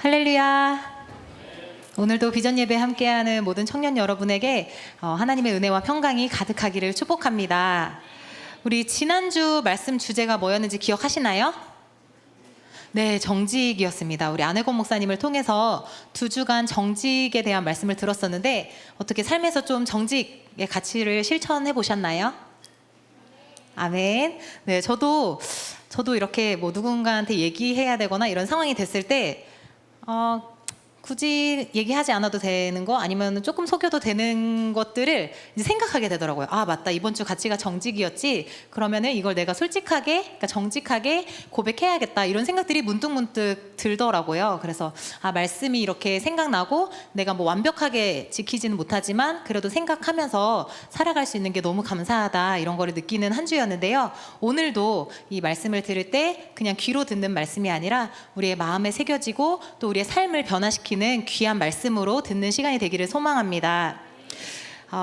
할렐루야. 오늘도 비전 예배 함께하는 모든 청년 여러분에게 하나님의 은혜와 평강이 가득하기를 축복합니다. 우리 지난주 말씀 주제가 뭐였는지 기억하시나요? 네, 정직이었습니다. 우리 안혜권 목사님을 통해서 2주간 정직에 대한 말씀을 들었었는데 어떻게 삶에서 좀 정직의 가치를 실천해 보셨나요? 아멘. 네, 저도 이렇게 뭐 누군가한테 얘기해야 되거나 이런 상황이 됐을 때 굳이 얘기하지 않아도 되는 거 아니면 조금 속여도 되는 것들을 이제 생각하게 되더라고요. 아, 맞다. 이번 주 가치가 정직이었지. 그러면은 이걸 내가 솔직하게, 그러니까 정직하게 고백해야겠다. 이런 생각들이 문득문득 들더라고요. 그래서 말씀이 이렇게 생각나고 내가 뭐 완벽하게 지키지는 못하지만 그래도 생각하면서 살아갈 수 있는 게 너무 감사하다. 이런 거를 느끼는 한 주였는데요. 오늘도 이 말씀을 들을 때 그냥 귀로 듣는 말씀이 아니라 우리의 마음에 새겨지고 또 우리의 삶을 변화시키는 귀한 말씀으로 듣는 시간이 되기를 소망합니다.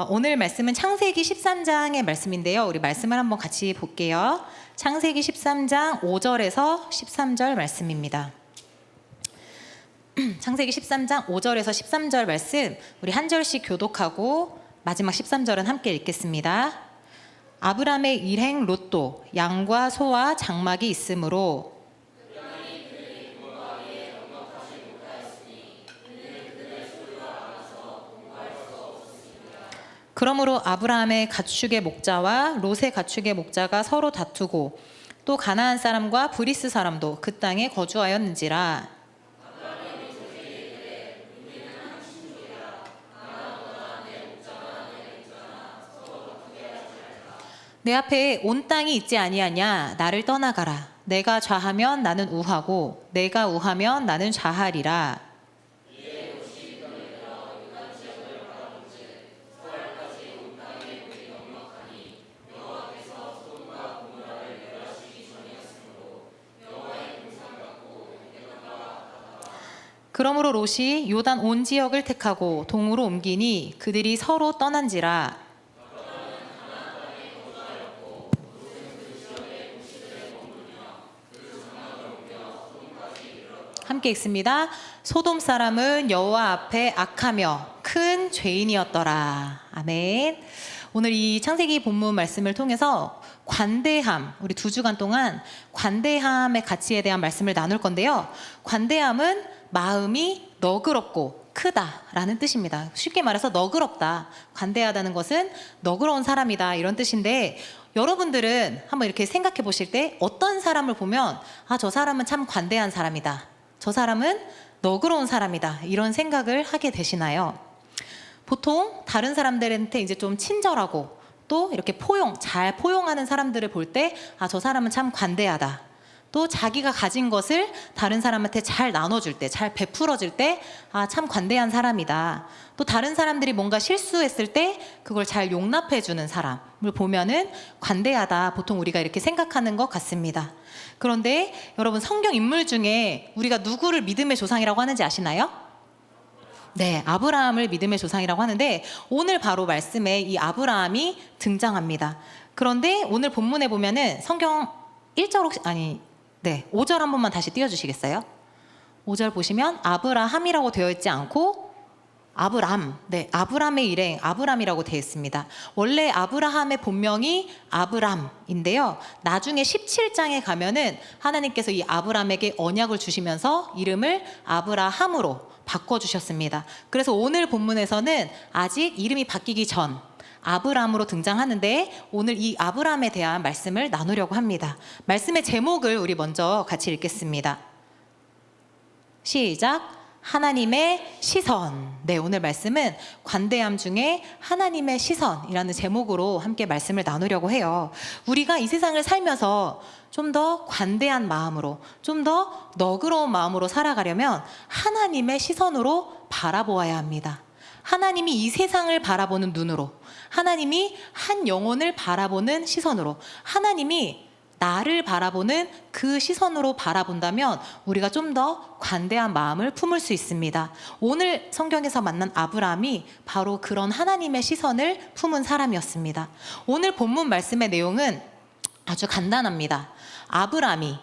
오늘 말씀은 창세기 13장의 말씀인데요. 우리 말씀을 한번 같이 볼게요. 창세기 13장 5절에서 13절 말씀입니다. 창세기 13장 5절에서 13절 말씀 우리 한 절씩 교독하고 마지막 13절은 함께 읽겠습니다. 아브람의 일행 롯도 양과 소와 장막이 있으므로 그러므로 아브라함의 가축의 목자와 롯의 가축의 목자가 서로 다투고 또 가나안 사람과 브리스 사람도 그 땅에 거주하였는지라. 내 앞에 온 땅이 있지 아니하냐. 나를 떠나가라. 내가 좌하면 나는 우하고 내가 우하면 나는 좌하리라. 그러므로 롯이 요단 온 지역을 택하고 동으로 옮기니 그들이 서로 떠난지라. 함께 읽습니다. 소돔 사람은 여호와 앞에 악하며 큰 죄인이었더라. 아멘. 오늘 이 창세기 본문 말씀을 통해서 관대함, 우리 2주간 동안 관대함의 가치에 대한 말씀을 나눌 건데요. 관대함은 마음이 너그럽고 크다라는 뜻입니다. 쉽게 말해서 너그럽다. 관대하다는 것은 너그러운 사람이다. 이런 뜻인데 여러분들은 한번 이렇게 생각해 보실 때 어떤 사람을 보면 저 사람은 참 관대한 사람이다. 저 사람은 너그러운 사람이다. 이런 생각을 하게 되시나요? 보통 다른 사람들한테 이제 좀 친절하고 또 이렇게 잘 포용하는 사람들을 볼 때 저 사람은 참 관대하다. 또 자기가 가진 것을 다른 사람한테 잘 나눠줄 때, 잘 베풀어줄 때 참 관대한 사람이다. 또 다른 사람들이 뭔가 실수했을 때 그걸 잘 용납해주는 사람을 보면은 관대하다. 보통 우리가 이렇게 생각하는 것 같습니다. 그런데 여러분 성경 인물 중에 우리가 누구를 믿음의 조상이라고 하는지 아시나요? 네, 아브라함을 믿음의 조상이라고 하는데 오늘 바로 말씀에 이 아브라함이 등장합니다. 그런데 오늘 본문에 보면은 성경 5절 한 번만 다시 띄워주시겠어요? 5절 보시면 아브라함이라고 되어 있지 않고 아브람의 일행 아브람이라고 되어 있습니다. 원래 아브라함의 본명이 아브람인데요. 나중에 17장에 가면은 하나님께서 이 아브람에게 언약을 주시면서 이름을 아브라함으로 바꿔주셨습니다. 그래서 오늘 본문에서는 아직 이름이 바뀌기 전 아브람으로 등장하는데 오늘 이 아브람에 대한 말씀을 나누려고 합니다. 말씀의 제목을 우리 먼저 같이 읽겠습니다. 시작. 하나님의 시선. 네, 오늘 말씀은 관대함 중에 하나님의 시선이라는 제목으로 함께 말씀을 나누려고 해요. 우리가 이 세상을 살면서 좀 더 관대한 마음으로, 좀 더 너그러운 마음으로 살아가려면 하나님의 시선으로 바라보아야 합니다. 하나님이 이 세상을 바라보는 눈으로, 하나님이 한 영혼을 바라보는 시선으로, 하나님이 나를 바라보는 그 시선으로 바라본다면 우리가 좀 더 관대한 마음을 품을 수 있습니다. 오늘 성경에서 만난 아브라함이 바로 그런 하나님의 시선을 품은 사람이었습니다. 오늘 본문 말씀의 내용은 아주 간단합니다. 아브라함이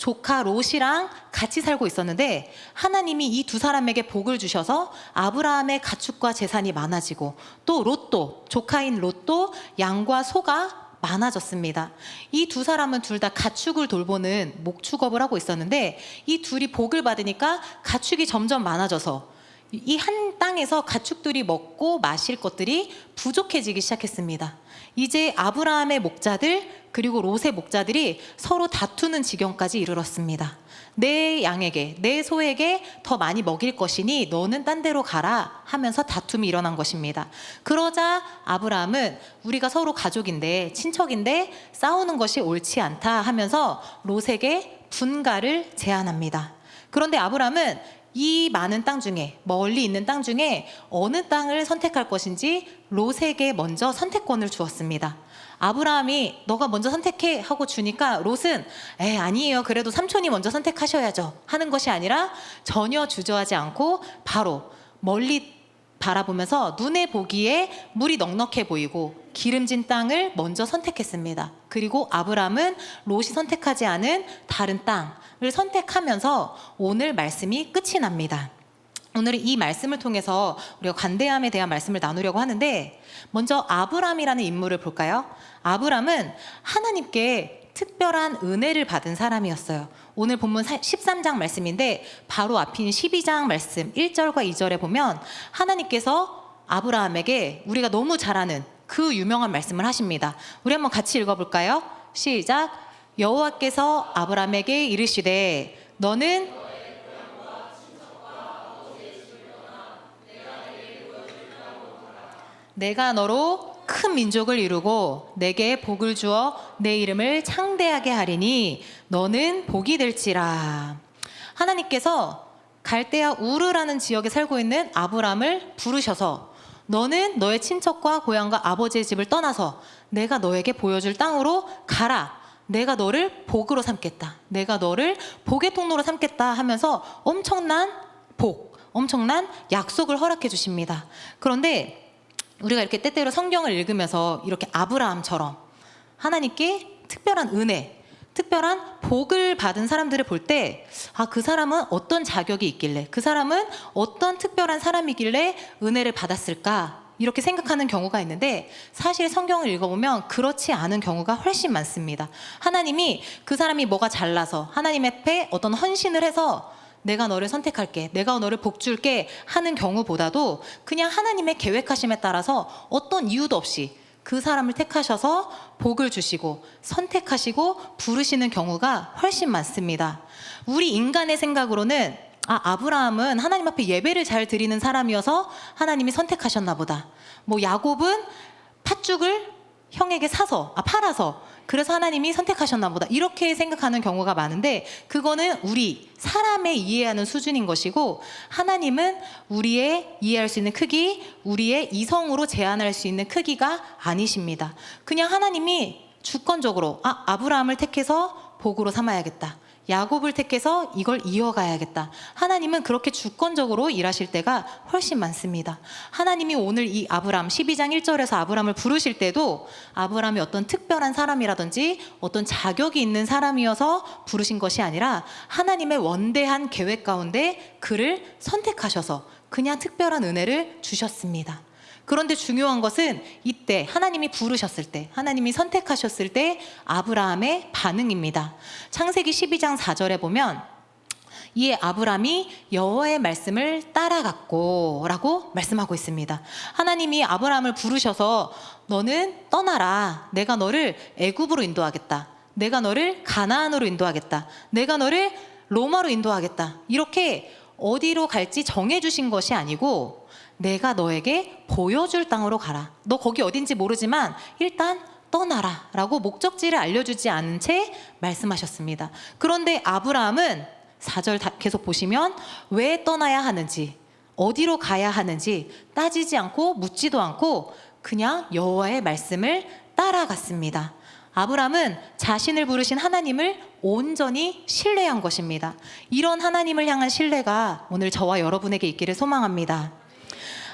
조카 롯이랑 같이 살고 있었는데 하나님이 이 두 사람에게 복을 주셔서 아브라함의 가축과 재산이 많아지고 또 롯도, 조카인 롯도 양과 소가 많아졌습니다. 이 두 사람은 둘 다 가축을 돌보는 목축업을 하고 있었는데 이 둘이 복을 받으니까 가축이 점점 많아져서 이 한 땅에서 가축들이 먹고 마실 것들이 부족해지기 시작했습니다. 이제 아브라함의 목자들 그리고 롯의 목자들이 서로 다투는 지경까지 이르렀습니다. 내 양에게, 내 소에게 더 많이 먹일 것이니 너는 딴 데로 가라 하면서 다툼이 일어난 것입니다. 그러자 아브라함은 우리가 서로 가족인데, 친척인데 싸우는 것이 옳지 않다 하면서 롯에게 분가를 제안합니다. 그런데 아브라함은 이 많은 땅 중에, 멀리 있는 땅 중에 어느 땅을 선택할 것인지 롯에게 먼저 선택권을 주었습니다. 아브라함이 너가 먼저 선택해 하고 주니까 롯은 아니에요, 그래도 삼촌이 먼저 선택하셔야죠 하는 것이 아니라 전혀 주저하지 않고 바로 멀리 바라보면서 눈에 보기에 물이 넉넉해 보이고 기름진 땅을 먼저 선택했습니다. 그리고 아브라함은 롯이 선택하지 않은 다른 땅을 선택하면서 오늘 말씀이 끝이 납니다. 오늘은 이 말씀을 통해서 우리가 관대함에 대한 말씀을 나누려고 하는데, 먼저 아브람이라는 인물을 볼까요? 아브람은 하나님께 특별한 은혜를 받은 사람이었어요. 오늘 본문 13장 말씀인데 바로 앞인 12장 말씀 1절과 2절에 보면 하나님께서 아브라함에게 우리가 너무 잘 아는 그 유명한 말씀을 하십니다. 우리 한번 같이 읽어볼까요? 시작. 여호와께서 아브라함에게 이르시되 너는 내가 너로 큰 민족을 이루고 내게 복을 주어 내 이름을 창대하게 하리니 너는 복이 될지라. 하나님께서 갈대아 우르라는 지역에 살고 있는 아브람을 부르셔서 너는 너의 친척과 고향과 아버지의 집을 떠나서 내가 너에게 보여줄 땅으로 가라. 내가 너를 복으로 삼겠다. 내가 너를 복의 통로로 삼겠다 하면서 엄청난 복, 엄청난 약속을 허락해 주십니다. 그런데 우리가 이렇게 때때로 성경을 읽으면서 이렇게 아브라함처럼 하나님께 특별한 은혜, 특별한 복을 받은 사람들을 볼 때, 그 사람은 어떤 자격이 있길래, 그 사람은 어떤 특별한 사람이길래 은혜를 받았을까? 이렇게 생각하는 경우가 있는데 사실 성경을 읽어보면 그렇지 않은 경우가 훨씬 많습니다. 하나님이 그 사람이 뭐가 잘나서 하나님 앞에 어떤 헌신을 해서 내가 너를 선택할게, 내가 너를 복 줄게 하는 경우보다도 그냥 하나님의 계획하심에 따라서 어떤 이유도 없이 그 사람을 택하셔서 복을 주시고 선택하시고 부르시는 경우가 훨씬 많습니다. 우리 인간의 생각으로는 아브라함은 하나님 앞에 예배를 잘 드리는 사람이어서 하나님이 선택하셨나 보다. 야곱은 팥죽을 형에게 팔아서 그래서 하나님이 선택하셨나 보다. 이렇게 생각하는 경우가 많은데 그거는 우리 사람의 이해하는 수준인 것이고, 하나님은 우리의 이해할 수 있는 크기, 우리의 이성으로 제한할 수 있는 크기가 아니십니다. 그냥 하나님이 주권적으로 아브라함을 택해서 복으로 삼아야겠다, 야곱을 택해서 이걸 이어가야겠다. 하나님은 그렇게 주권적으로 일하실 때가 훨씬 많습니다. 하나님이 오늘 이 아브람 12장 1절에서 아브람을 부르실 때도 아브람이 어떤 특별한 사람이라든지 어떤 자격이 있는 사람이어서 부르신 것이 아니라 하나님의 원대한 계획 가운데 그를 선택하셔서 그냥 특별한 은혜를 주셨습니다. 그런데 중요한 것은 이때 하나님이 부르셨을 때, 하나님이 선택하셨을 때 아브라함의 반응입니다. 창세기 12장 4절에 보면 이에 아브람이 여호와의 말씀을 따라갔고 라고 말씀하고 있습니다. 하나님이 아브람을 부르셔서 너는 떠나라. 내가 너를 애굽으로 인도하겠다. 내가 너를 가나안으로 인도하겠다. 내가 너를 로마로 인도하겠다. 이렇게 어디로 갈지 정해주신 것이 아니고 내가 너에게 보여줄 땅으로 가라. 너 거기 어딘지 모르지만 일단 떠나라 라고 목적지를 알려주지 않은 채 말씀하셨습니다. 그런데 아브라함은 4절 계속 보시면 왜 떠나야 하는지, 어디로 가야 하는지 따지지 않고 묻지도 않고 그냥 여호와의 말씀을 따라갔습니다. 아브라함은 자신을 부르신 하나님을 온전히 신뢰한 것입니다. 이런 하나님을 향한 신뢰가 오늘 저와 여러분에게 있기를 소망합니다.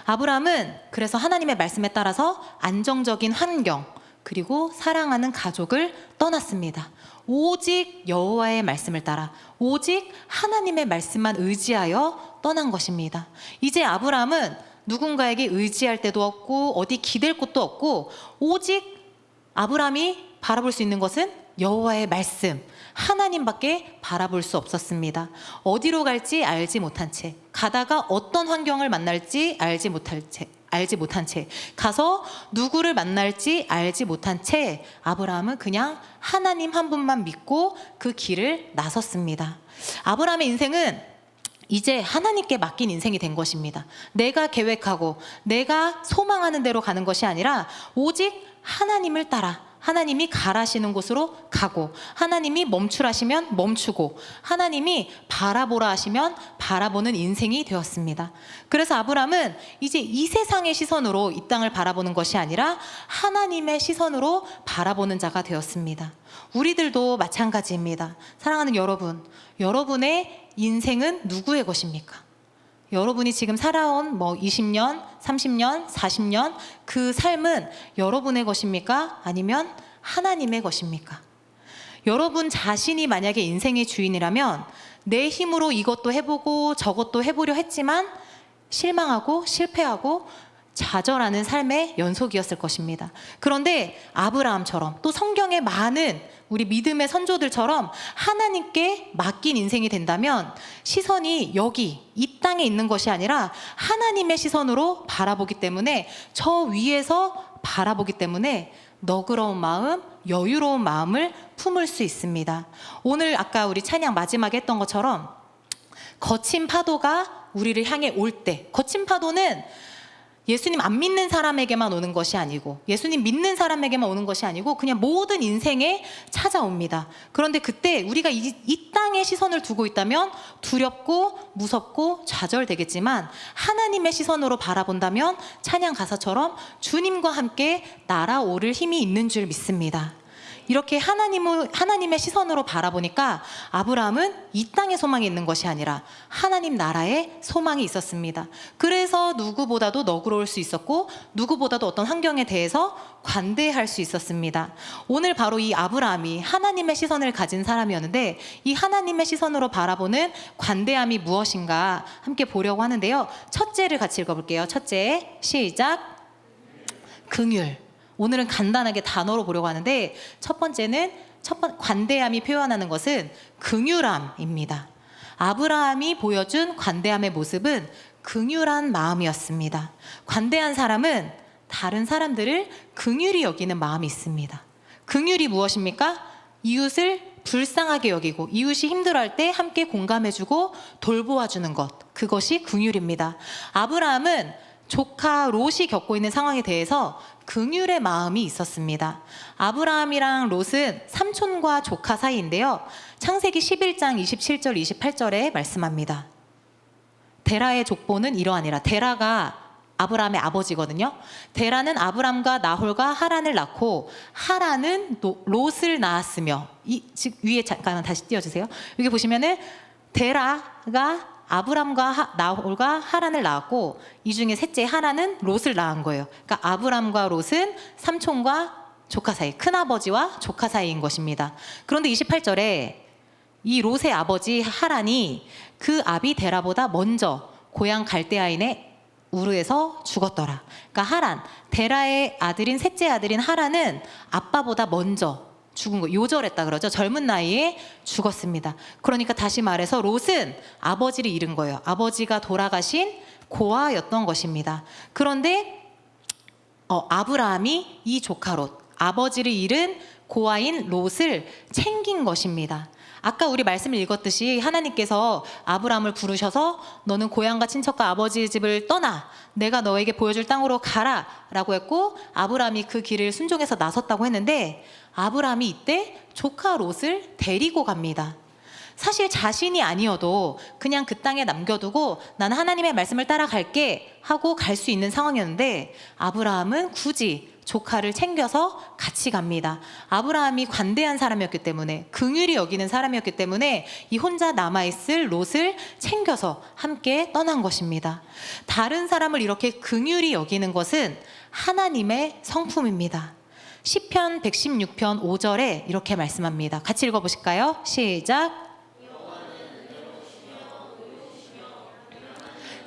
아브라함은 그래서 하나님의 말씀에 따라서 안정적인 환경, 그리고 사랑하는 가족을 떠났습니다. 오직 여호와의 말씀을 따라 오직 하나님의 말씀만 의지하여 떠난 것입니다. 이제 아브라함은 누군가에게 의지할 데도 없고 어디 기댈 곳도 없고 오직 아브라함이 바라볼 수 있는 것은 여호와의 말씀, 하나님밖에 바라볼 수 없었습니다. 어디로 갈지 알지 못한 채, 가다가 어떤 환경을 만날지 알지 못한 채, 가서 누구를 만날지 알지 못한 채 아브라함은 그냥 하나님 한 분만 믿고 그 길을 나섰습니다. 아브라함의 인생은 이제 하나님께 맡긴 인생이 된 것입니다. 내가 계획하고 내가 소망하는 대로 가는 것이 아니라 오직 하나님을 따라 하나님이 가라시는 곳으로 가고 하나님이 멈추라시면 멈추고 하나님이 바라보라 하시면 바라보는 인생이 되었습니다. 그래서 아브라함은 이제 이 세상의 시선으로 이 땅을 바라보는 것이 아니라 하나님의 시선으로 바라보는 자가 되었습니다. 우리들도 마찬가지입니다. 사랑하는 여러분, 여러분의 인생은 누구의 것입니까? 여러분이 지금 살아온 20년, 30년, 40년 그 삶은 여러분의 것입니까? 아니면 하나님의 것입니까? 여러분 자신이 만약에 인생의 주인이라면 내 힘으로 이것도 해보고 저것도 해보려 했지만 실망하고 실패하고 좌절하는 삶의 연속이었을 것입니다. 그런데 아브라함처럼 또 성경의 많은 우리 믿음의 선조들처럼 하나님께 맡긴 인생이 된다면 시선이 여기 이 땅에 있는 것이 아니라 하나님의 시선으로 바라보기 때문에 저 위에서 바라보기 때문에 너그러운 마음, 여유로운 마음을 품을 수 있습니다. 오늘 아까 우리 찬양 마지막에 했던 것처럼 거친 파도가 우리를 향해 올 때, 거친 파도는 예수님 안 믿는 사람에게만 오는 것이 아니고 예수님 믿는 사람에게만 오는 것이 아니고 그냥 모든 인생에 찾아옵니다. 그런데 그때 우리가 이 땅에 시선을 두고 있다면 두렵고 무섭고 좌절되겠지만 하나님의 시선으로 바라본다면 찬양 가사처럼 주님과 함께 날아오를 힘이 있는 줄 믿습니다. 이렇게 하나님의 시선으로 바라보니까 아브라함은 이 땅에 소망이 있는 것이 아니라 하나님 나라에 소망이 있었습니다. 그래서 누구보다도 너그러울 수 있었고 누구보다도 어떤 환경에 대해서 관대할 수 있었습니다. 오늘 바로 이 아브라함이 하나님의 시선을 가진 사람이었는데 이 하나님의 시선으로 바라보는 관대함이 무엇인가 함께 보려고 하는데요. 첫째를 같이 읽어볼게요. 첫째, 시작. 긍휼. 오늘은 간단하게 단어로 보려고 하는데 첫 번째는 관대함이 표현하는 것은 긍휼함입니다. 아브라함이 보여준 관대함의 모습은 긍휼한 마음이었습니다. 관대한 사람은 다른 사람들을 긍휼히 여기는 마음이 있습니다. 긍휼이 무엇입니까? 이웃을 불쌍하게 여기고 이웃이 힘들어할 때 함께 공감해주고 돌보아주는 것, 그것이 긍휼입니다. 아브라함은 조카 롯이 겪고 있는 상황에 대해서 긍휼의 마음이 있었습니다. 아브라함이랑 롯은 삼촌과 조카 사이인데요. 창세기 11장 27절 28절에 말씀합니다. 데라의 족보는 이러하니라. 데라가 아브라함의 아버지거든요. 데라는 아브람과 나홀과 하란을 낳고 하란은 롯을 낳았으며 위에 잠깐 다시 띄워주세요. 여기 보시면은 데라가 아브람과 나홀과 하란을 낳았고 이 중에 셋째 하란은 롯을 낳은 거예요. 그러니까 아브람과 롯은 삼촌과 조카 사이, 큰아버지와 조카 사이인 것입니다. 그런데 28절에 이 롯의 아버지 하란이 그 아비 데라보다 먼저 고향 갈대아인의 우르에서 죽었더라. 그러니까 하란, 데라의 아들인 셋째 아들인 하란은 아빠보다 먼저 죽은 거, 요절했다 그러죠. 젊은 나이에 죽었습니다. 그러니까 다시 말해서 롯은 아버지를 잃은 거예요. 아버지가 돌아가신 고아였던 것입니다. 그런데 아브라함이 이 조카 롯, 아버지를 잃은 고아인 롯을 챙긴 것입니다. 아까 우리 말씀을 읽었듯이 하나님께서 아브라함을 부르셔서 너는 고향과 친척과 아버지의 집을 떠나 내가 너에게 보여줄 땅으로 가라 라고 했고 아브라함이 그 길을 순종해서 나섰다고 했는데 아브라함이 이때 조카 롯을 데리고 갑니다. 사실 자신이 아니어도 그냥 그 땅에 남겨두고 나는 하나님의 말씀을 따라갈게 하고 갈 수 있는 상황이었는데 아브라함은 굳이 조카를 챙겨서 같이 갑니다. 아브라함이 관대한 사람이었기 때문에 긍휼히 여기는 사람이었기 때문에 이 혼자 남아있을 롯을 챙겨서 함께 떠난 것입니다. 다른 사람을 이렇게 긍휼히 여기는 것은 하나님의 성품입니다. 시편 116편 5절에 이렇게 말씀합니다. 같이 읽어보실까요? 시작.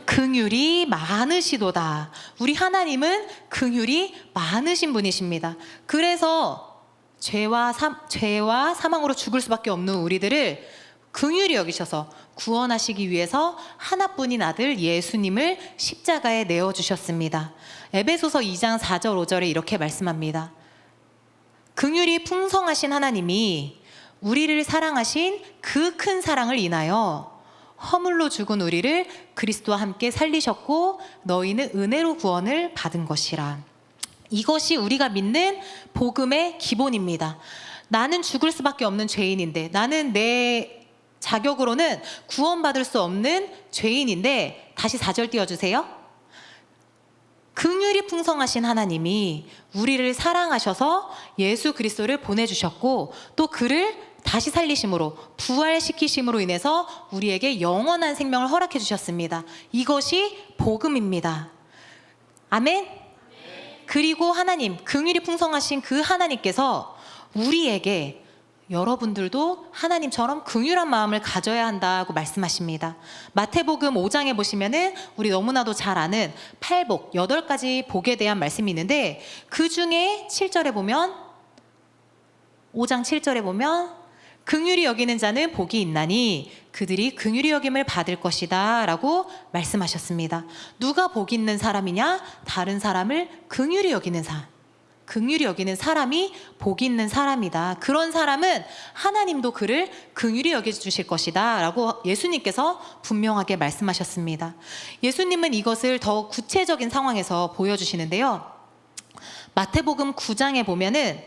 긍휼이 많으시도다. 우리 하나님은 긍휼이 많으신 분이십니다. 그래서 죄와 사망으로 죽을 수밖에 없는 우리들을 긍휼히 여기셔서 구원하시기 위해서 하나뿐인 아들 예수님을 십자가에 내어주셨습니다. 에베소서 2장 4절 5절에 이렇게 말씀합니다. 긍휼이 풍성하신 하나님이 우리를 사랑하신 그 큰 사랑을 인하여 허물로 죽은 우리를 그리스도와 함께 살리셨고 너희는 은혜로 구원을 받은 것이라. 이것이 우리가 믿는 복음의 기본입니다. 나는 죽을 수밖에 없는 죄인인데, 나는 내 자격으로는 구원받을 수 없는 죄인인데, 다시 4절 띄워주세요. 긍휼이 풍성하신 하나님이 우리를 사랑하셔서 예수 그리스도를 보내주셨고 또 그를 다시 살리심으로 부활시키심으로 인해서 우리에게 영원한 생명을 허락해 주셨습니다. 이것이 복음입니다. 아멘? 그리고 하나님, 긍휼이 풍성하신 그 하나님께서 우리에게 여러분들도 하나님처럼 긍휼한 마음을 가져야 한다고 말씀하십니다. 마태복음 5장에 보시면은 우리 너무나도 잘 아는 팔복 8가지 복에 대한 말씀이 있는데 그 중에 7절에 보면 5장 7절에 보면 긍휼히 여기는 자는 복이 있나니 그들이 긍휼히 여김을 받을 것이다 라고 말씀하셨습니다. 누가 복 있는 사람이냐? 다른 사람을 긍휼히 여기는 사람. 긍휼히 여기는 사람이 복 있는 사람이다. 그런 사람은 하나님도 그를 긍휼히 여겨주실 것이다 라고 예수님께서 분명하게 말씀하셨습니다. 예수님은 이것을 더 구체적인 상황에서 보여주시는데요. 마태복음 9장에 보면은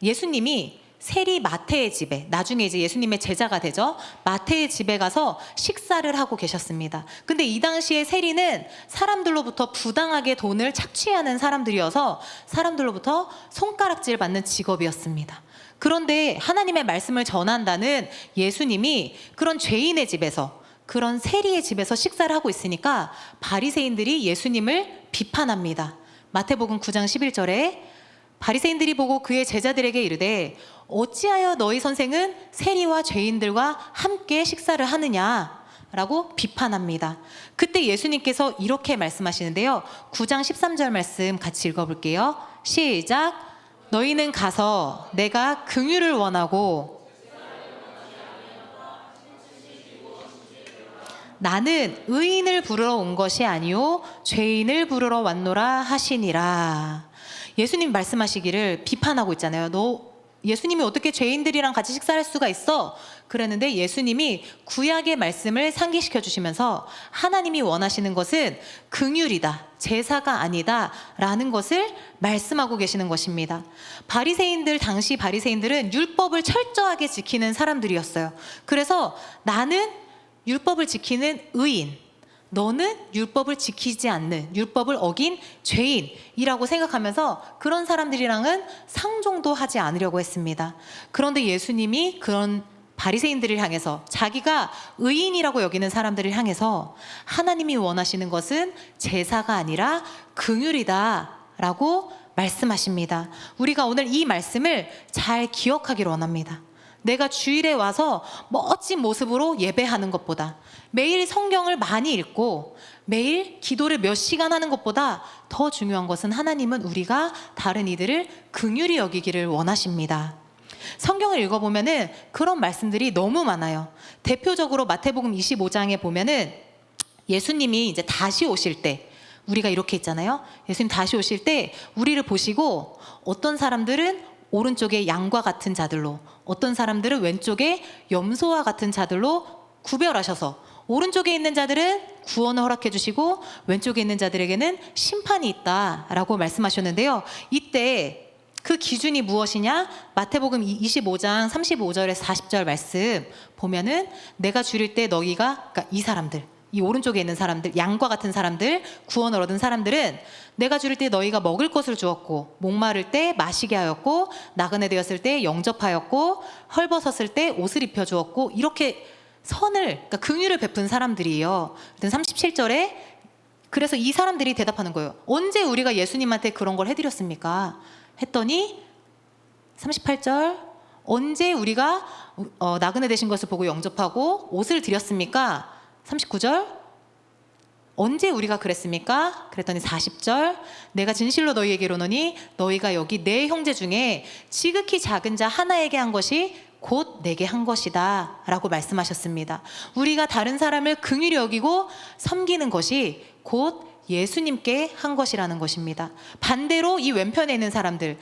예수님이 세리 마태의 집에, 나중에 이제 예수님의 제자가 되죠. 마태의 집에 가서 식사를 하고 계셨습니다. 근데 이 당시에 세리는 사람들로부터 부당하게 돈을 착취하는 사람들이어서 사람들로부터 손가락질 받는 직업이었습니다. 그런데 하나님의 말씀을 전한다는 예수님이 그런 죄인의 집에서, 그런 세리의 집에서 식사를 하고 있으니까 바리새인들이 예수님을 비판합니다. 마태복음 9장 11절에 바리새인들이 보고 그의 제자들에게 이르되 어찌하여 너희 선생은 세리와 죄인들과 함께 식사를 하느냐 라고 비판합니다. 그때 예수님께서 이렇게 말씀하시는데요. 9장 13절 말씀 같이 읽어볼게요. 시작. 너희는 가서 내가 긍휼을 원하고 나는 의인을 부르러 온 것이 아니요 죄인을 부르러 왔노라 하시니라. 예수님 말씀하시기를 비판하고 있잖아요. 예수님이 어떻게 죄인들이랑 같이 식사할 수가 있어? 그랬는데 예수님이 구약의 말씀을 상기시켜 주시면서 하나님이 원하시는 것은 긍휼이다, 제사가 아니다 라는 것을 말씀하고 계시는 것입니다. 당시 바리새인들은 율법을 철저하게 지키는 사람들이었어요. 그래서 나는 율법을 지키는 의인, 너는 율법을 지키지 않는, 율법을 어긴 죄인이라고 생각하면서 그런 사람들이랑은 상종도 하지 않으려고 했습니다. 그런데 예수님이 그런 바리새인들을 향해서, 자기가 의인이라고 여기는 사람들을 향해서 하나님이 원하시는 것은 제사가 아니라 긍휼이다 라고 말씀하십니다. 우리가 오늘 이 말씀을 잘 기억하기를 원합니다. 내가 주일에 와서 멋진 모습으로 예배하는 것보다, 매일 성경을 많이 읽고 매일 기도를 몇 시간 하는 것보다 더 중요한 것은 하나님은 우리가 다른 이들을 긍휼히 여기기를 원하십니다. 성경을 읽어보면은 그런 말씀들이 너무 많아요. 대표적으로 마태복음 25장에 보면은 예수님이 이제 다시 오실 때, 우리가 이렇게 있잖아요. 예수님 다시 오실 때 우리를 보시고 어떤 사람들은 오른쪽에 양과 같은 자들로, 어떤 사람들은 왼쪽에 염소와 같은 자들로 구별하셔서 오른쪽에 있는 자들은 구원을 허락해 주시고 왼쪽에 있는 자들에게는 심판이 있다라고 말씀하셨는데요. 이때 그 기준이 무엇이냐? 마태복음 25장 35절에서 40절 말씀 보면은 내가 줄일 때 너희가, 그러니까 이 사람들, 이 오른쪽에 있는 사람들, 양과 같은 사람들, 구원을 얻은 사람들은 내가 줄일 때 너희가 먹을 것을 주었고, 목마를 때 마시게 하였고, 나그네 되었을 때 영접하였고, 헐벗었을 때 옷을 입혀 주었고, 이렇게 그러니까 긍휼을 베푼 사람들이에요. 37절에 그래서 이 사람들이 대답하는 거예요. 언제 우리가 예수님한테 그런 걸 해드렸습니까? 했더니 38절 언제 우리가 나그네 되신 것을 보고 영접하고 옷을 드렸습니까? 39절 언제 우리가 그랬습니까? 그랬더니 40절 내가 진실로 너희에게 이르노니 너희가 여기 내 형제 중에 지극히 작은 자 하나에게 한 것이 곧 내게 한 것이다 라고 말씀하셨습니다. 우리가 다른 사람을 긍휼히 여기고 섬기는 것이 곧 예수님께 한 것이라는 것입니다. 반대로 이 왼편에 있는 사람들,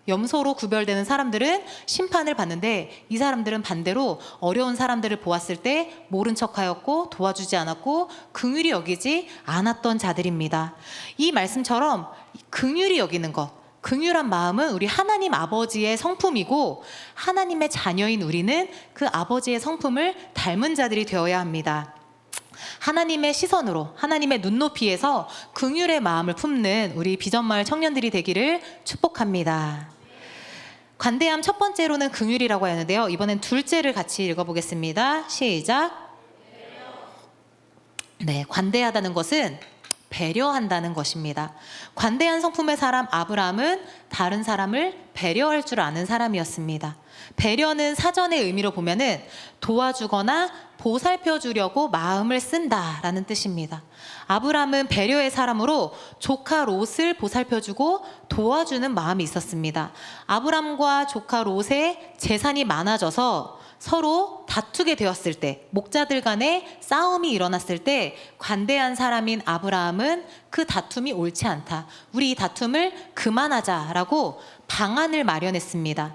염소로 구별되는 사람들은 심판을 받는데 이 사람들은 반대로 어려운 사람들을 보았을 때 모른 척하였고 도와주지 않았고 긍휼히 여기지 않았던 자들입니다. 이 말씀처럼 긍휼히 여기는 것, 긍휼한 마음은 우리 하나님 아버지의 성품이고 하나님의 자녀인 우리는 그 아버지의 성품을 닮은 자들이 되어야 합니다. 하나님의 시선으로 하나님의 눈높이에서 긍휼의 마음을 품는 우리 비전마을 청년들이 되기를 축복합니다. 관대함 첫 번째로는 긍휼이라고 하는데요. 이번엔 둘째를 같이 읽어보겠습니다. 시작. 네, 관대하다는 것은 배려한다는 것입니다. 관대한 성품의 사람 아브라함은 다른 사람을 배려할 줄 아는 사람이었습니다. 배려는 사전의 의미로 보면은 도와주거나 보살펴 주려고 마음을 쓴다라는 뜻입니다. 아브라함은 배려의 사람으로 조카 롯을 보살펴 주고 도와주는 마음이 있었습니다. 아브라함과 조카 롯의 재산이 많아져서 서로 다투게 되었을 때, 목자들 간에 싸움이 일어났을 때 관대한 사람인 아브라함은 그 다툼이 옳지 않다, 우리 이 다툼을 그만하자라고 방안을 마련했습니다.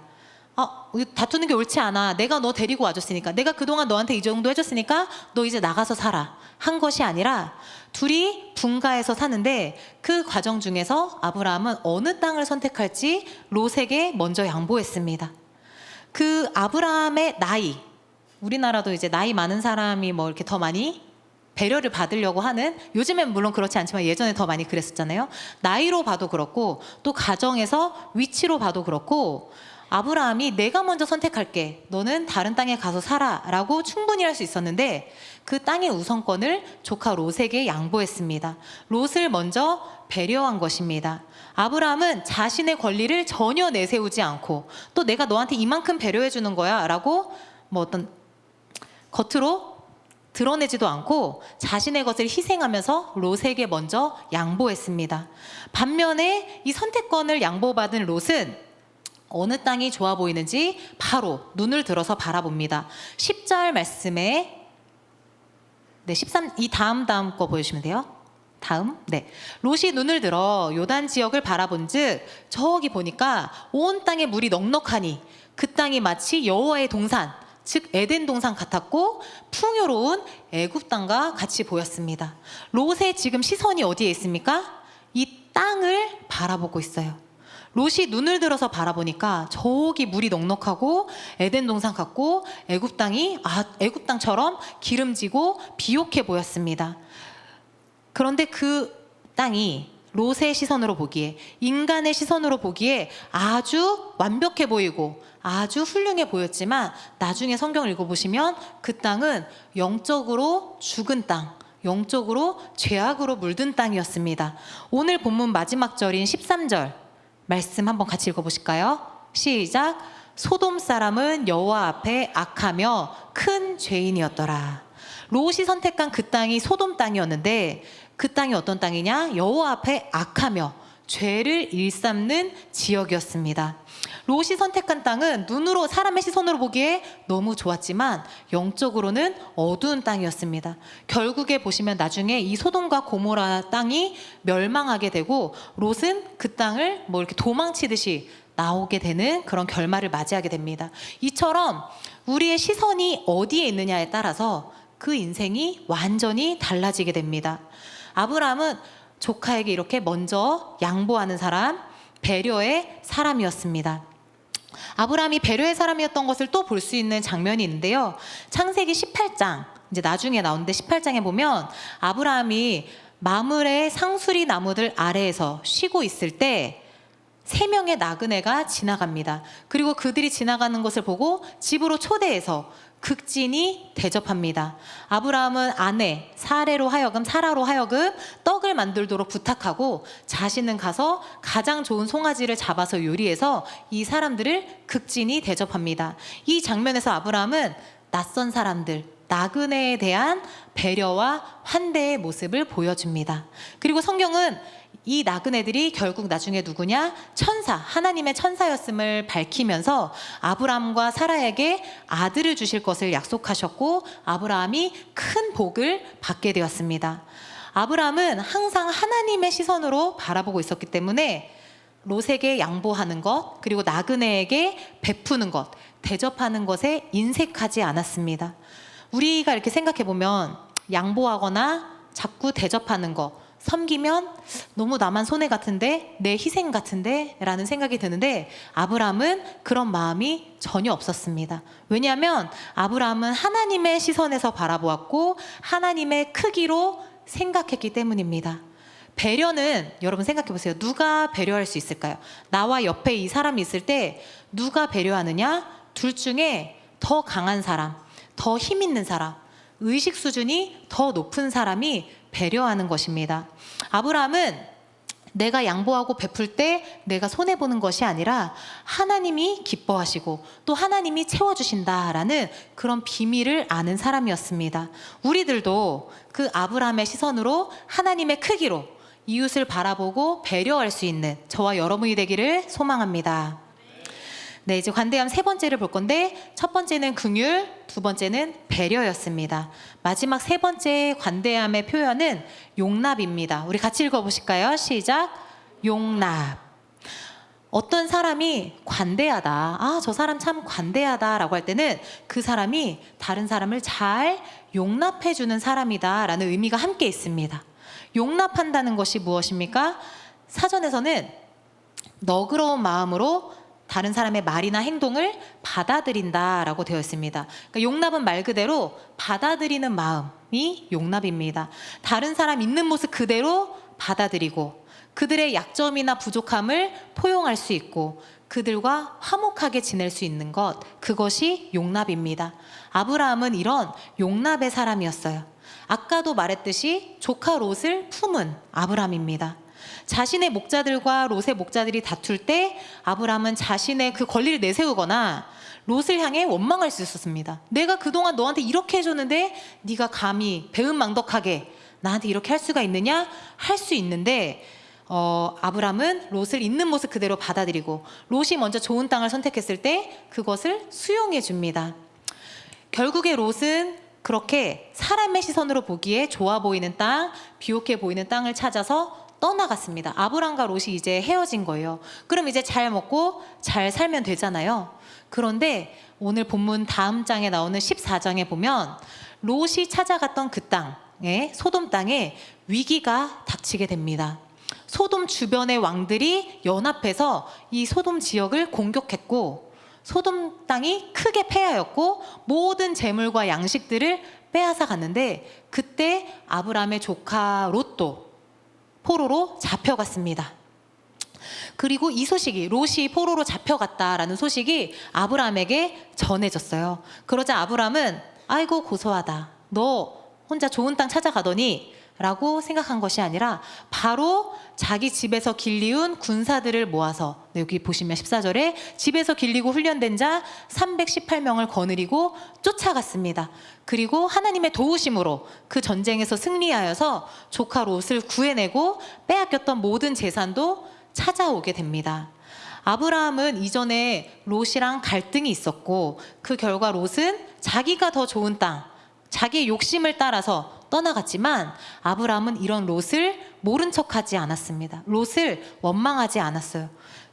다투는 게 옳지 않아, 내가 너 데리고 와줬으니까, 내가 그동안 너한테 이 정도 해줬으니까 너 이제 나가서 살아 한 것이 아니라 둘이 분가해서 사는데 그 과정 중에서 아브라함은 어느 땅을 선택할지 롯에게 먼저 양보했습니다. 그 아브라함의 나이, 우리나라도 이제 나이 많은 사람이 뭐 이렇게 더 많이 배려를 받으려고 하는, 요즘엔 물론 그렇지 않지만 예전에 더 많이 그랬었잖아요. 나이로 봐도 그렇고 또 가정에서 위치로 봐도 그렇고 아브라함이 내가 먼저 선택할게, 너는 다른 땅에 가서 살아 라고 충분히 할 수 있었는데 그 땅의 우선권을 조카 롯에게 양보했습니다. 롯을 먼저 배려한 것입니다. 아브라함은 자신의 권리를 전혀 내세우지 않고 또 내가 너한테 이만큼 배려해 주는 거야 라고 뭐 어떤 겉으로 드러내지도 않고 자신의 것을 희생하면서 롯에게 먼저 양보했습니다. 반면에 이 선택권을 양보받은 롯은 어느 땅이 좋아 보이는지 바로 눈을 들어서 바라봅니다. 10절 말씀에 13, 이 다음 거 보여주시면 돼요. 다음. 네. 롯이 눈을 들어 요단 지역을 바라본즉 저기 보니까 온 땅에 물이 넉넉하니 그 땅이 마치 여호와의 동산, 즉 에덴 동산 같았고 풍요로운 애굽 땅과 같이 보였습니다. 롯의 지금 시선이 어디에 있습니까? 이 땅을 바라보고 있어요. 롯이 눈을 들어서 바라보니까 저기 물이 넉넉하고 에덴 동산 같고 애굽 땅처럼 기름지고 비옥해 보였습니다. 그런데 그 땅이 롯의 시선으로 보기에, 인간의 시선으로 보기에 아주 완벽해 보이고 아주 훌륭해 보였지만 나중에 성경을 읽어보시면 그 땅은 영적으로 죽은 땅, 영적으로 죄악으로 물든 땅이었습니다. 오늘 본문 마지막 절인 13절 말씀 한번 같이 읽어보실까요? 시작. 소돔 사람은 여호와 앞에 악하며 큰 죄인이었더라. 롯이 선택한 그 땅이 소돔 땅이었는데 그 땅이 어떤 땅이냐? 여호와 앞에 악하며 죄를 일삼는 지역이었습니다. 롯이 선택한 땅은 눈으로, 사람의 시선으로 보기에 너무 좋았지만 영적으로는 어두운 땅이었습니다. 결국에 보시면 나중에 이 소돔과 고모라 땅이 멸망하게 되고 롯은 그 땅을 뭐 이렇게 도망치듯이 나오게 되는 그런 결말을 맞이하게 됩니다. 이처럼 우리의 시선이 어디에 있느냐에 따라서 그 인생이 완전히 달라지게 됩니다. 아브라함은 조카에게 이렇게 먼저 양보하는 사람, 배려의 사람이었습니다. 아브라함이 배려의 사람이었던 것을 또 볼 수 있는 장면이 있는데요. 창세기 18장, 이제 나중에 나오는데 18장에 보면 아브라함이 마므레 상수리 나무들 아래에서 쉬고 있을 때 3명의 나그네가 지나갑니다. 그리고 그들이 지나가는 것을 보고 집으로 초대해서 극진히 대접합니다. 아브라함은 아내 사라로 하여금 떡을 만들도록 부탁하고 자신은 가서 가장 좋은 송아지를 잡아서 요리해서 이 사람들을 극진히 대접합니다. 이 장면에서 아브라함은 낯선 사람들, 나그네에 대한 배려와 환대의 모습을 보여줍니다. 그리고 성경은 이 나그네들이 결국 나중에 누구냐? 하나님의 천사였음을 밝히면서 아브라함과 사라에게 아들을 주실 것을 약속하셨고 아브라함이 큰 복을 받게 되었습니다. 아브라함은 항상 하나님의 시선으로 바라보고 있었기 때문에 롯에게 양보하는 것, 그리고 나그네에게 베푸는 것, 대접하는 것에 인색하지 않았습니다. 우리가 이렇게 생각해 보면 양보하거나 자꾸 대접하는 것, 섬기면 너무 나만 손해 같은데, 내 희생 같은데 라는 생각이 드는데 아브라함은 그런 마음이 전혀 없었습니다. 왜냐하면 아브라함은 하나님의 시선에서 바라보았고 하나님의 크기로 생각했기 때문입니다. 배려는 여러분 생각해 보세요. 누가 배려할 수 있을까요? 나와 옆에 이 사람이 있을 때 누가 배려하느냐? 둘 중에 더 강한 사람, 더 힘 있는 사람, 의식 수준이 더 높은 사람이 배려하는 것입니다. 아브라함은 내가 양보하고 베풀 때 내가 손해보는 것이 아니라 하나님이 기뻐하시고 또 하나님이 채워주신다라는 그런 비밀을 아는 사람이었습니다. 우리들도 그 아브라함의 시선으로 하나님의 크기로 이웃을 바라보고 배려할 수 있는 저와 여러분이 되기를 소망합니다. 네, 이제 관대함 세 번째를 볼 건데 첫 번째는 긍휼, 두 번째는 배려였습니다. 마지막 세 번째 관대함의 표현은 용납입니다. 우리 같이 읽어보실까요? 시작. 용납. 어떤 사람이 관대하다, 저 사람 참 관대하다라고 할 때는 그 사람이 다른 사람을 잘 용납해주는 사람이다 라는 의미가 함께 있습니다. 용납한다는 것이 무엇입니까? 사전에서는 너그러운 마음으로 다른 사람의 말이나 행동을 받아들인다라고 되어 있습니다. 그러니까 용납은 말 그대로 받아들이는 마음이 용납입니다. 다른 사람 있는 모습 그대로 받아들이고 그들의 약점이나 부족함을 포용할 수 있고 그들과 화목하게 지낼 수 있는 것, 그것이 용납입니다. 아브라함은 이런 용납의 사람이었어요. 아까도 말했듯이 조카 롯을 품은 아브라함입니다. 자신의 목자들과 롯의 목자들이 다툴 때 아브라함은 자신의 그 권리를 내세우거나 롯을 향해 원망할 수 있었습니다. 내가 그동안 너한테 이렇게 해줬는데 네가 감히 배은망덕하게 나한테 이렇게 할 수가 있느냐? 할 수 있는데 아브라함은 롯을 있는 모습 그대로 받아들이고 롯이 먼저 좋은 땅을 선택했을 때 그것을 수용해 줍니다. 결국에 롯은 그렇게 사람의 시선으로 보기에 좋아 보이는 땅, 비옥해 보이는 땅을 찾아서 떠나갔습니다. 아브람과 롯이 이제 헤어진 거예요. 그럼 이제 잘 먹고 잘 살면 되잖아요. 그런데 오늘 본문 다음 장에 나오는 14장에 보면 롯이 찾아갔던 그 땅에, 소돔 땅에 위기가 닥치게 됩니다. 소돔 주변의 왕들이 연합해서 이 소돔 지역을 공격했고 소돔 땅이 크게 패하였고 모든 재물과 양식들을 빼앗아 갔는데 그때 아브람의 조카 롯도 포로로 잡혀갔습니다. 그리고 이 소식이, 롯이 포로로 잡혀갔다라는 소식이 아브람에게 전해졌어요. 그러자 아브람은 아이고 고소하다, 너 혼자 좋은 땅 찾아가더니 라고 생각한 것이 아니라 바로 자기 집에서 길리운 군사들을 모아서, 여기 보시면 14절에 집에서 길리고 훈련된 자 318명을 거느리고 쫓아갔습니다. 그리고 하나님의 도우심으로 그 전쟁에서 승리하여서 조카 롯을 구해내고 빼앗겼던 모든 재산도 찾아오게 됩니다. 아브라함은 이전에 롯이랑 갈등이 있었고 그 결과 롯은 자기가 더 좋은 땅, 자기의 욕심을 따라서 떠나갔지만 아브라함은 이런 롯을 모른 척하지 않았습니다. 롯을 원망하지 않았어요.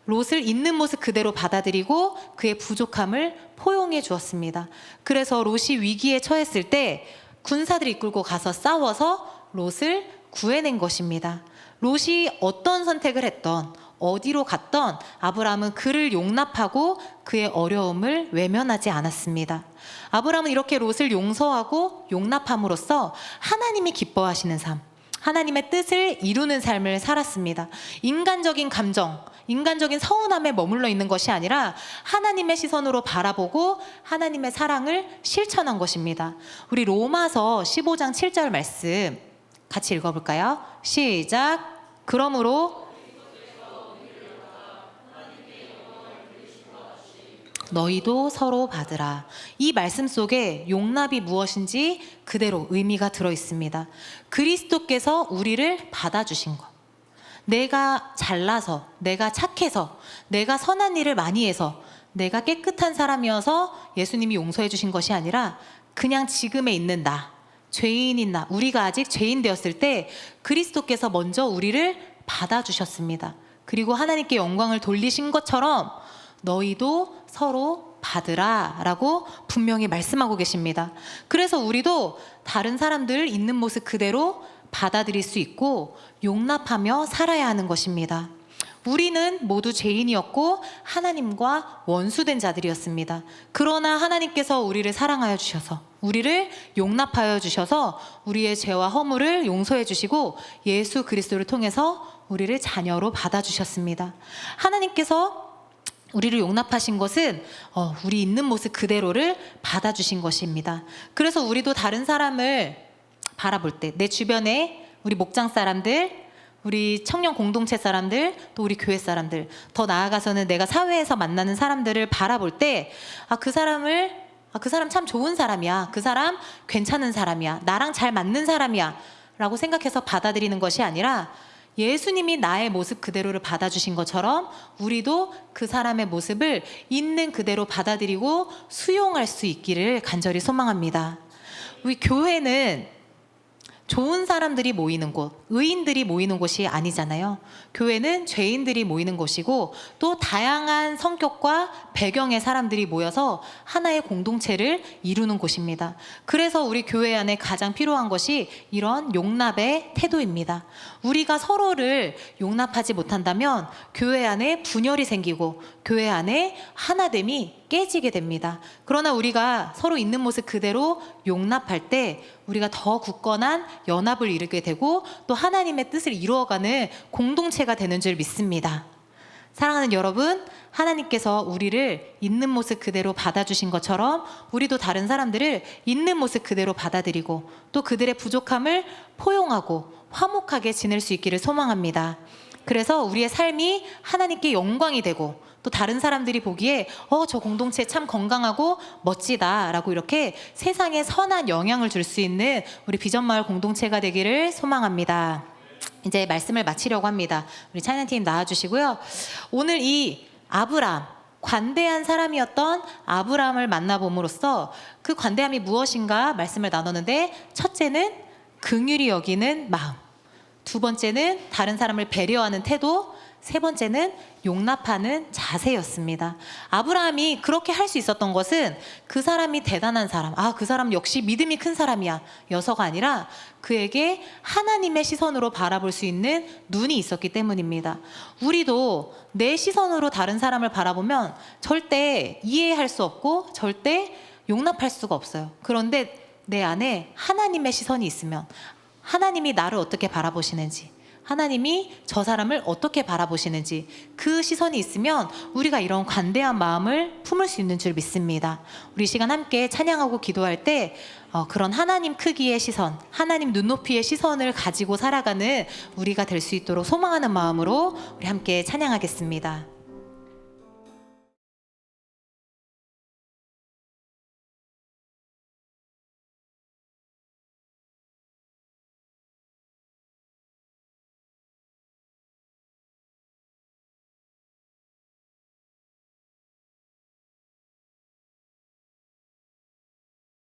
롯을 있는 모습 그대로 받아들이고 그의 부족함을 포용해 주었습니다. 그래서 롯이 위기에 처했을 때 군사들이 이끌고 가서 싸워서 롯을 구해낸 것입니다. 롯이 어떤 선택을 했던, 어디로 갔던 아브라함은 그를 용납하고 그의 어려움을 외면하지 않았습니다. 아브라함은 이렇게 롯을 용서하고 용납함으로써 하나님이 기뻐하시는 삶, 하나님의 뜻을 이루는 삶을 살았습니다. 인간적인 감정, 인간적인 서운함에 머물러 있는 것이 아니라 하나님의 시선으로 바라보고 하나님의 사랑을 실천한 것입니다. 우리 로마서 15장 7절 말씀 같이 읽어볼까요? 시작. 그러므로 너희도 서로 받으라. 이 말씀 속에 용납이 무엇인지 그대로 의미가 들어 있습니다. 그리스도께서 우리를 받아주신 것. 내가 잘나서, 내가 착해서, 내가 선한 일을 많이 해서, 내가 깨끗한 사람이어서 예수님이 용서해 주신 것이 아니라 그냥 지금에 있는 나, 죄인인 나, 우리가 아직 죄인 되었을 때 그리스도께서 먼저 우리를 받아주셨습니다. 그리고 하나님께 영광을 돌리신 것처럼 너희도 서로 받으라 라고 분명히 말씀하고 계십니다. 그래서 우리도 다른 사람들 있는 모습 그대로 받아들일 수 있고 용납하며 살아야 하는 것입니다. 우리는 모두 죄인이었고 하나님과 원수된 자들이었습니다. 그러나 하나님께서 우리를 사랑하여 주셔서, 우리를 용납하여 주셔서 우리의 죄와 허물을 용서해 주시고 예수 그리스도를 통해서 우리를 자녀로 받아주셨습니다. 하나님께서 우리를 용납하신 것은 우리 있는 모습 그대로를 받아주신 것입니다. 그래서 우리도 다른 사람을 바라볼 때, 내 주변에 우리 목장 사람들, 우리 청년 공동체 사람들, 또 우리 교회 사람들, 더 나아가서는 내가 사회에서 만나는 사람들을 바라볼 때, 그 사람 참 좋은 사람이야, 그 사람 괜찮은 사람이야, 나랑 잘 맞는 사람이야 라고 생각해서 받아들이는 것이 아니라 예수님이 나의 모습 그대로를 받아주신 것처럼 우리도 그 사람의 모습을 있는 그대로 받아들이고 수용할 수 있기를 간절히 소망합니다. 우리 교회는 좋은 사람들이 모이는 곳, 의인들이 모이는 곳이 아니잖아요. 교회는 죄인들이 모이는 곳이고 또 다양한 성격과 배경의 사람들이 모여서 하나의 공동체를 이루는 곳입니다. 그래서 우리 교회 안에 가장 필요한 것이 이런 용납의 태도입니다. 우리가 서로를 용납하지 못한다면 교회 안에 분열이 생기고 교회 안에 하나됨이 깨지게 됩니다. 그러나 우리가 서로 있는 모습 그대로 용납할 때 우리가 더 굳건한 연합을 이루게 되고 또 하나님의 뜻을 이루어가는 공동체가 되는 줄 믿습니다. 사랑하는 여러분, 하나님께서 우리를 있는 모습 그대로 받아주신 것처럼 우리도 다른 사람들을 있는 모습 그대로 받아들이고 또 그들의 부족함을 포용하고 화목하게 지낼 수 있기를 소망합니다. 그래서 우리의 삶이 하나님께 영광이 되고 또 다른 사람들이 보기에 저 공동체 참 건강하고 멋지다 라고 이렇게 세상에 선한 영향을 줄 수 있는 우리 비전마을 공동체가 되기를 소망합니다. 이제 말씀을 마치려고 합니다. 우리 찬양팀 나와주시고요. 오늘 이 아브람, 관대한 사람이었던 아브람을 만나봄으로써 그 관대함이 무엇인가 말씀을 나눴는데, 첫째는 긍휼히 여기는 마음, 두 번째는 다른 사람을 배려하는 태도, 세 번째는 용납하는 자세였습니다. 아브라함이 그렇게 할 수 있었던 것은 그 사람이 대단한 사람, 그 사람 역시 믿음이 큰 사람이야 여서가 아니라 그에게 하나님의 시선으로 바라볼 수 있는 눈이 있었기 때문입니다. 우리도 내 시선으로 다른 사람을 바라보면 절대 이해할 수 없고 절대 용납할 수가 없어요. 그런데 내 안에 하나님의 시선이 있으면, 하나님이 나를 어떻게 바라보시는지, 하나님이 저 사람을 어떻게 바라보시는지 그 시선이 있으면 우리가 이런 관대한 마음을 품을 수 있는 줄 믿습니다. 우리 시간 함께 찬양하고 기도할 때 그런 하나님 크기의 시선, 하나님 눈높이의 시선을 가지고 살아가는 우리가 될 수 있도록 소망하는 마음으로 우리 함께 찬양하겠습니다.